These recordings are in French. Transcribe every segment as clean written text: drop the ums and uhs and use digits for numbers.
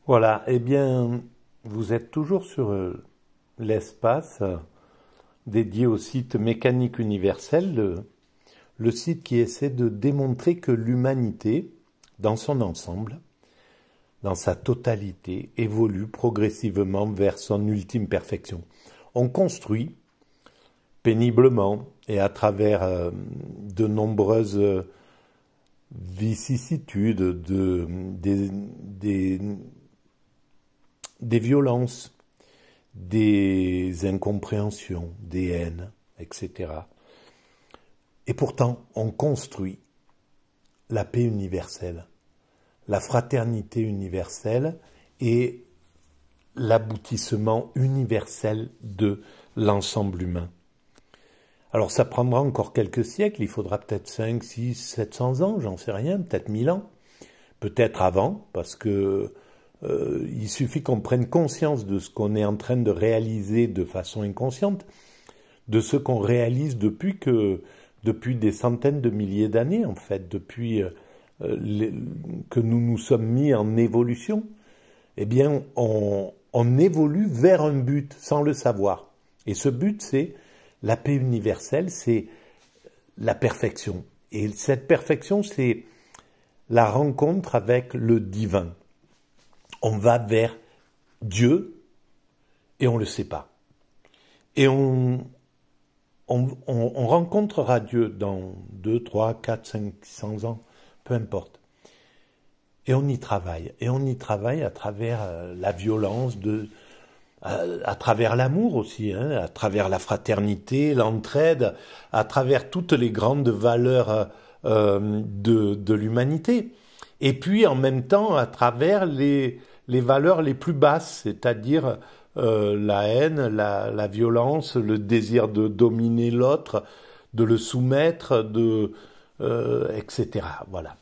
Voilà, eh bien, vous êtes toujours sur l'espace dédié au site Mécanique universelle, le site qui essaie de démontrer que l'humanité, dans son ensemble, dans sa totalité, évolue progressivement vers son ultime perfection. On construit péniblement et à travers de nombreuses vicissitudes, des violences, des incompréhensions, des haines, etc. Et pourtant, on construit la paix universelle, la fraternité universelle et l'aboutissement universel de l'ensemble humain. Alors ça prendra encore quelques siècles, il faudra peut-être 5, 6, 700 ans, j'en sais rien, peut-être 1000 ans, peut-être avant, parce que il suffit qu'on prenne conscience de ce qu'on est en train de réaliser de façon inconsciente, de ce qu'on réalise depuis des centaines de milliers d'années, en fait, depuis que nous nous sommes mis en évolution. Eh bien, on évolue vers un but sans le savoir. Et ce but, c'est la paix universelle, c'est la perfection. Et cette perfection, c'est la rencontre avec le divin. On va vers Dieu et on ne le sait pas. Et on rencontrera Dieu dans 2, 3, 4, 5, 600 ans, peu importe. Et on y travaille. Et on y travaille à travers la violence, à travers l'amour aussi, hein, à travers la fraternité, l'entraide, à travers toutes les grandes valeurs de l'humanité. Et puis en même temps à travers les valeurs les plus basses, c'est-à-dire la haine, la violence, le désir de dominer l'autre, de le soumettre, etc. Voilà.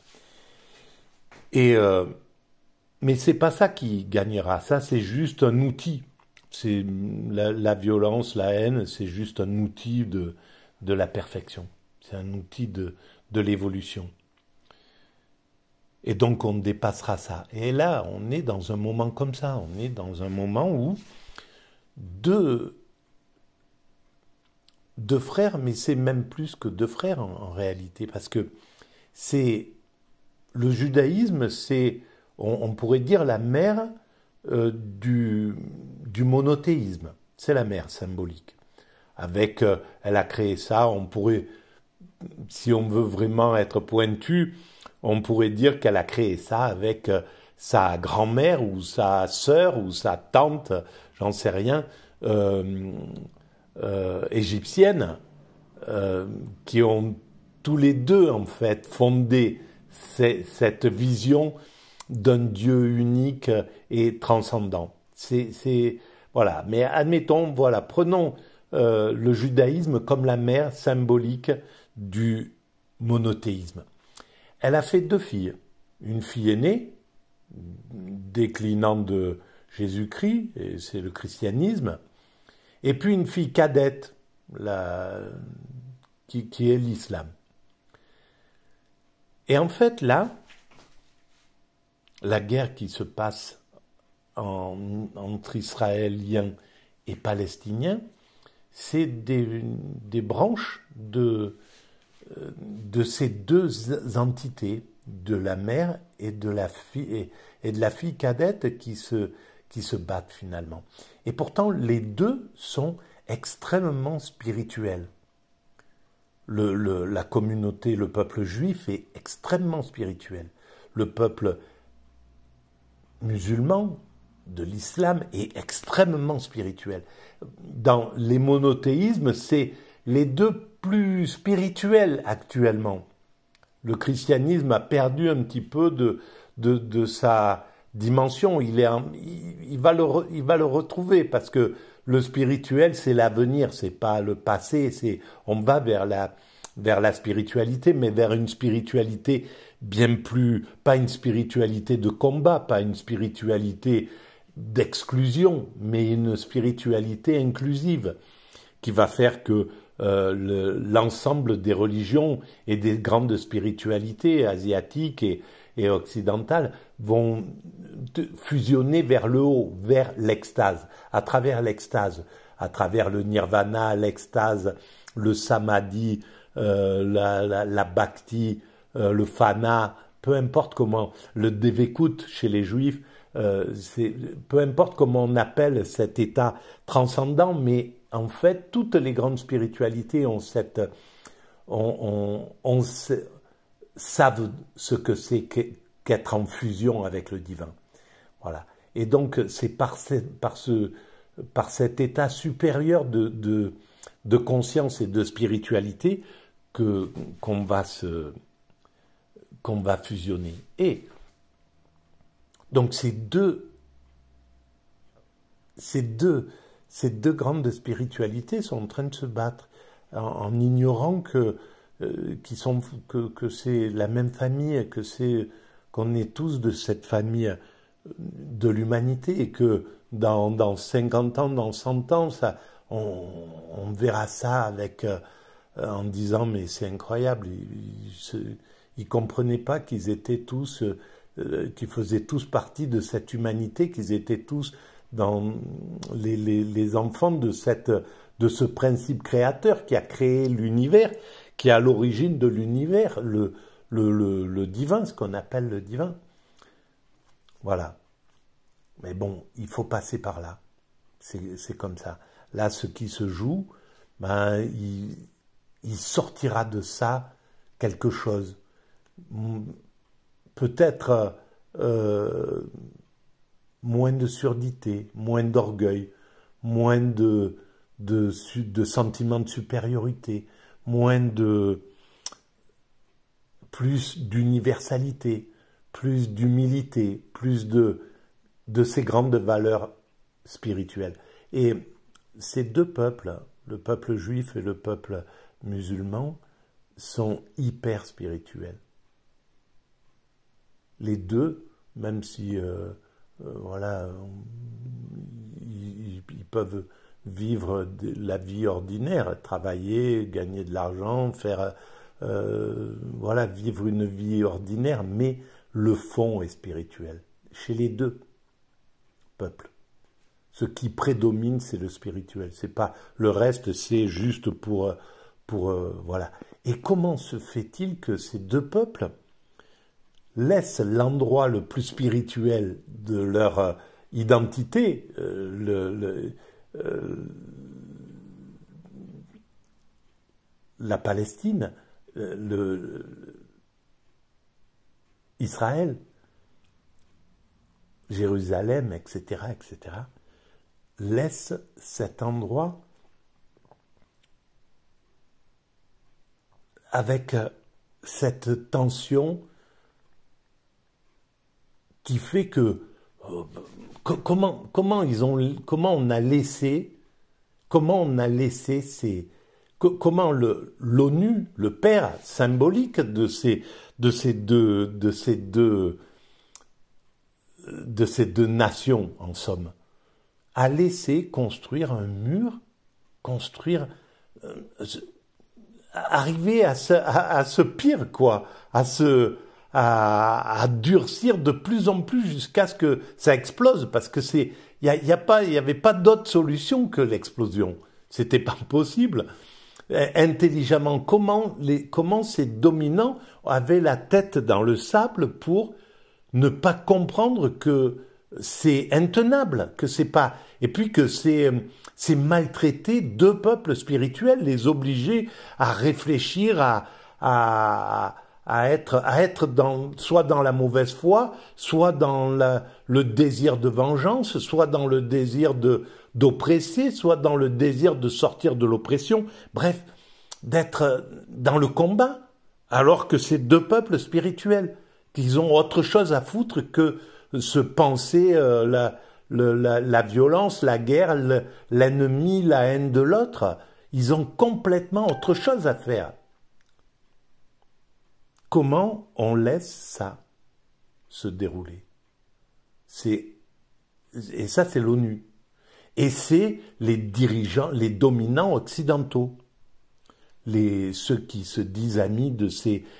Mais c'est pas ça qui gagnera. Ça, c'est juste un outil. C'est la violence, la haine, c'est juste un outil de la perfection. C'est un outil de l'évolution. Et donc on dépassera ça. Et là, on est dans un moment comme ça. On est dans un moment où deux frères, mais c'est même plus que deux frères en réalité, parce que c'est le judaïsme, c'est, on pourrait dire, la mère du monothéisme. C'est la mère symbolique. Avec, elle a créé ça, on pourrait, si on veut vraiment être pointu, on pourrait dire qu'elle a créé ça avec sa grand-mère ou sa sœur ou sa tante, j'en sais rien, égyptienne, qui ont tous les deux en fait fondé cette vision d'un Dieu unique et transcendant. Voilà. Mais admettons, voilà, prenons le judaïsme comme la mère symbolique du monothéisme. Elle a fait deux filles. Une fille aînée, déclinant de Jésus-Christ, et c'est le christianisme, et puis une fille cadette, qui est l'islam. Et en fait, là, la guerre qui se passe entre Israéliens et Palestiniens, c'est des branches de ces deux entités, de la mère et de la fille cadette qui se battent finalement. Et pourtant, les deux sont extrêmement spirituels. La communauté, le peuple juif est extrêmement spirituel. Le peuple musulman de l'islam est extrêmement spirituel. Dans les monothéismes, c'est les deux plus spirituels actuellement. Le christianisme a perdu un petit peu de sa dimension. Il va le retrouver parce que le spirituel, c'est l'avenir, c'est pas le passé. On va vers la spiritualité, mais vers une spiritualité bien plus, pas une spiritualité de combat, pas une spiritualité d'exclusion, mais une spiritualité inclusive qui va faire que l'ensemble des religions et des grandes spiritualités asiatiques et occidentales vont fusionner vers le haut, vers l'extase, à travers le nirvana, l'extase, le samadhi, la bhakti, le fana, peu importe comment, le devekut chez les juifs, peu importe comment on appelle cet état transcendant, mais en fait, toutes les grandes spiritualités savent ce que c'est qu'être en fusion avec le divin. Voilà. Et donc, c'est par cet état supérieur de conscience et de spiritualité qu'on va fusionner. Et donc ces deux grandes spiritualités sont en train de se battre en ignorant que c'est la même famille, qu'on est tous de cette famille de l'humanité, et que dans 50 ans, dans 100 ans, on verra ça en disant mais c'est incroyable, ils comprenaient pas qu'ils étaient tous, qu'ils faisaient tous partie de cette humanité, qu'ils étaient tous dans les enfants de ce principe créateur qui a créé l'univers, qui est à l'origine de l'univers, le divin, ce qu'on appelle le divin. Voilà. Mais bon, il faut passer par là. C'est comme ça. Là, ce qui se joue, il sortira de ça quelque chose. Peut-être moins de surdité, moins d'orgueil, moins de sentiment de supériorité, plus d'universalité, plus d'humilité, plus de ces grandes valeurs spirituelles. Et ces deux peuples, le peuple juif et le peuple musulman, sont hyper spirituels. Les deux, même si ils peuvent vivre la vie ordinaire, travailler, gagner de l'argent, vivre une vie ordinaire, mais le fond est spirituel. Chez les deux peuples, ce qui prédomine, c'est le spirituel. C'est pas le reste, c'est juste pour voilà. Et comment se fait-il que ces deux peuples laissent l'endroit le plus spirituel de leur identité, la Palestine, Israël, Jérusalem, etc., laissent cet endroit avec cette tension qui fait que comment on a laissé comment l'ONU, le père symbolique de ces deux nations, en somme, a laissé construire un mur, arriver à ce pire, quoi, à durcir de plus en plus jusqu'à ce que ça explose, parce que il y avait pas d'autre solution que l'explosion. C'était pas possible. Intelligemment, comment ces dominants avaient la tête dans le sable pour ne pas comprendre que c'est intenable, que c'est pas, et puis que c'est maltraiter deux peuples spirituels, les obliger à réfléchir, à être soit dans la mauvaise foi, soit dans le désir de vengeance, soit dans le désir d'oppresser, soit dans le désir de sortir de l'oppression, bref, d'être dans le combat, alors que c'est deux peuples spirituels, qu'ils ont autre chose à foutre que se penser la violence, la guerre, l'ennemi, la haine de l'autre. Ils ont complètement autre chose à faire. Comment on laisse ça se dérouler? Et ça, c'est l'ONU. Et c'est les dirigeants, les dominants occidentaux. Ceux qui se disent amis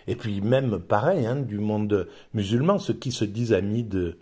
et puis même pareil, du monde musulman, ceux qui se disent amis de